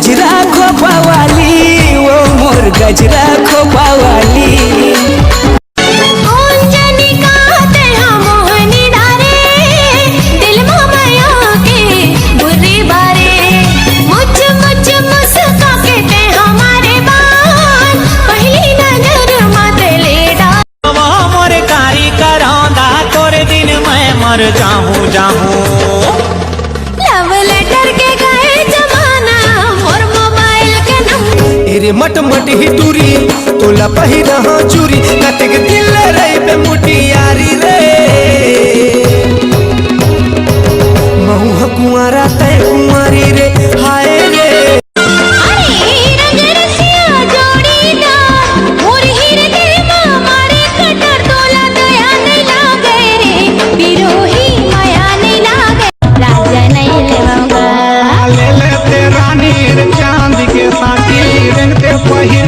गजरा खोपावाली, वो मोर गजरा खोपावाली। मर जाहूँ लव लेटर के गए जमाना और मोबाइल के नंबर तेरे मट मट ही दूरी तोला पहिरा चूरी कतिक दिल रही पे मुटी यारी रे महू कुंवारा तय कुंवारी रे हाय रे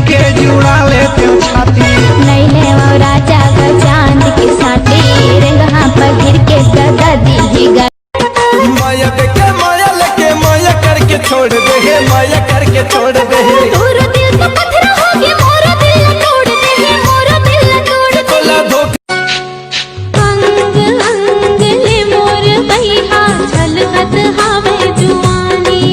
के जुड़ा लेते छाती नहीं ले राजा का चांद की साटी रंगा पगिर के गदा दी माया के माया लेके माया करके छोड़ दे है माया करके छोड़ दे है तोरा दिल का पत्थर हो गया मोरा दिल तोड़ दे है मोरा दिल तोड़ दे तोला धोखा अंग अंग ले मोर बहिहा झलकत हावे जुआनी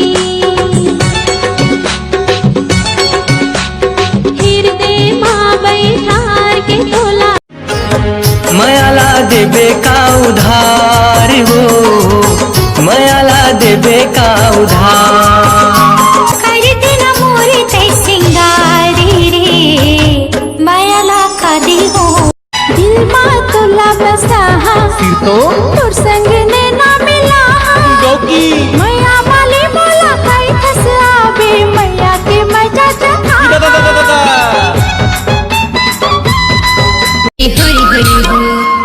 मायाला देबे का उधार हो मायाला देबे का उधार कर देना मोरे ते सिंगारी रे मायाला का दी हो दिल मा तोला बसा तो तोर संग ने ना मिला डोकी मैया वाली बोला खाई फस आवे मैया के मजा चखा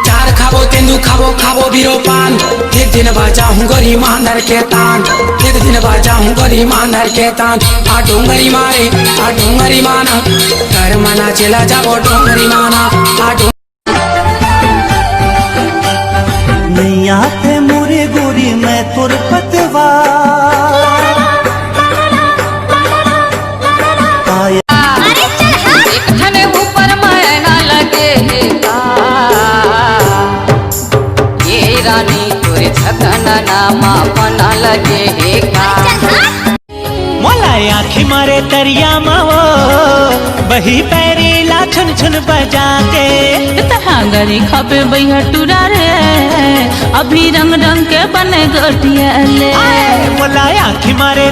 चार खाबो तेंदु खाबो खाबो बिरो पान एक दिन बाजा हूँ गरी मानर के तान एक दिन बाजा हूँ गरी मानर के तान आ डोंगरी मारे आ डोंगरी माना कर मना चला जाबो डोंगरी माना आ नैया थे मोरे गोरी मैं तोर पतवा आखी मारे तरिया मावो बही पैरी लाछन छुन बजा के गरी खपे बैहा टूरा रे अभी रंग रंग के बने गटिया ले मोला आखी मारे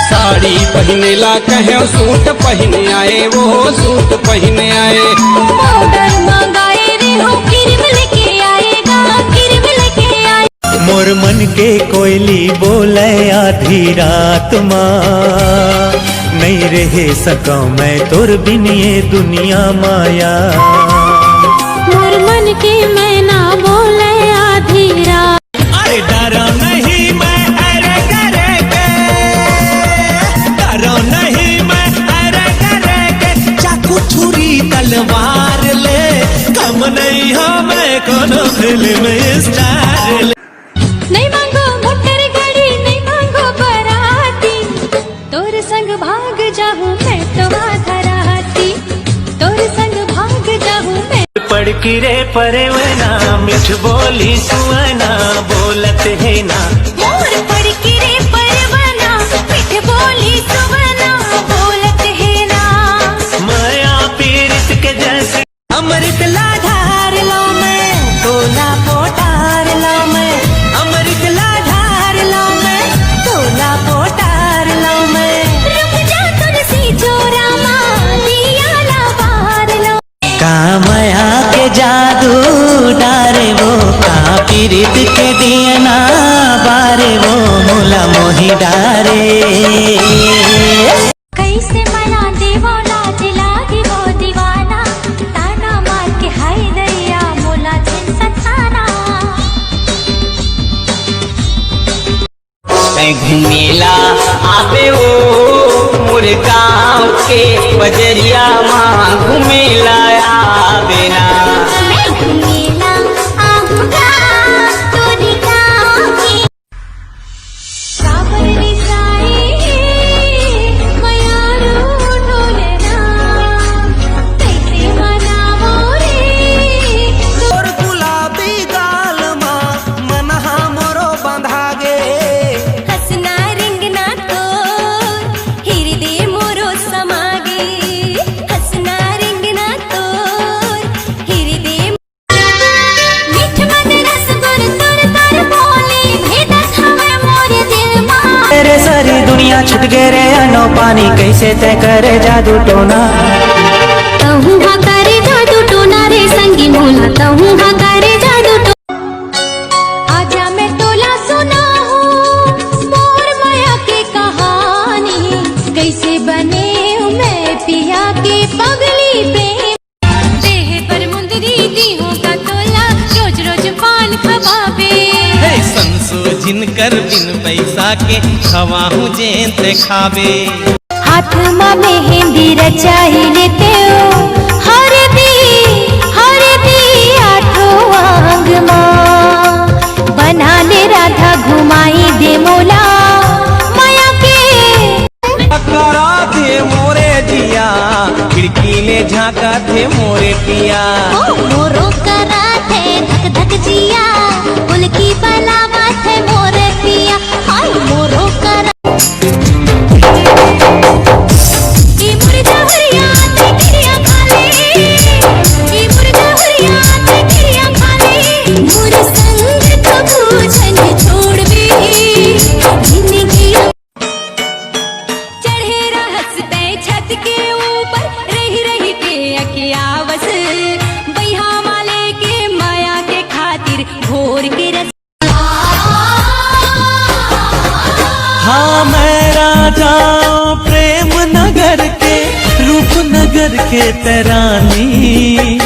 साड़ी पहने ला कहे सूट पहने आए वो सूट पहने आए पाउडर मंगाए रे हो क्रीम लेके आएगा क्रीम लेके आए मोर मन के कोयली बोले आधी रात माँ नहीं रहे सका मैं तोर बिन ये दुनिया माया मोर मन के मैना बोले आधी रात अरे डरो नहीं मैं अरे करे के डरो नहीं मैं अरे करे के चाकू छुरी तलवार ले कम नहीं हो मैं कोनो फिल्म स्टार ले नहीं मांगो मोटर गाड़ी नहीं मांगो बराती तोर संग भाग जाऊं मैं तो आधराती तोर संग भाग जाऊं मैं पड़की रे परवना मिठ बोली सुवना बोलत है ना मोर पड़की रे परवना मिठ बोली सुवना बोलत है ना माया पीरित के जैसे अमृत लाधार लो मैं तोला पोटार लो मैं अमृत लाधार लो मैं तोला पोटार लो मैं रुक जा तुलसी चोरा मां दिया ला बाहर लो कामया के जादू डारे वो का पीरित के दियना बारे वो मोला मोही डारे कैसे मना देवाना दिला दिवो दीवाना ताना मार के हाय दैया मोला छिन सताना घूमेला आबे ओ मोर गाँव के बजरिया माँ घूमेला आबे ना मैं घूमेला आऊंगा तोरी गाँव की सावन रिसाई छूट गे रे अनो पानी कैसे तय करे जादू टोना। तहु हा करे जादू टोना रे संगी मोला तहु हा करे जादू टोना। आजा मैं तोला सुनाऊं मोर माया की कहानी, कैसे बने मैं पिया के पगली प्रेम। देह पर मुंदरी दी होगा तोला रोज रोज पान खवावे। संसो जिनकर बिन पैसा के खवाहू जेत खावे। हाथ में मेहंदी रचाई लेते हो हरदी आठों आंग माँ। बना ले राधा घुमाई दे मोला माया के। करा थे मोरे जिया खिड़की ले झांका थे मोरे पिया। मोरो करा थे धक धक जिया उनकी बलावा थे मोरे पिया। हाय मोरो करा हाँ मैं राजा प्रेम नगर के रूप नगर के तरानी।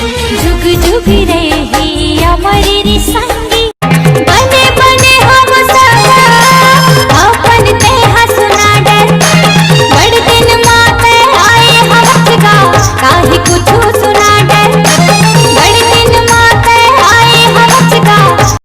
जुग जुग रही अमर री संग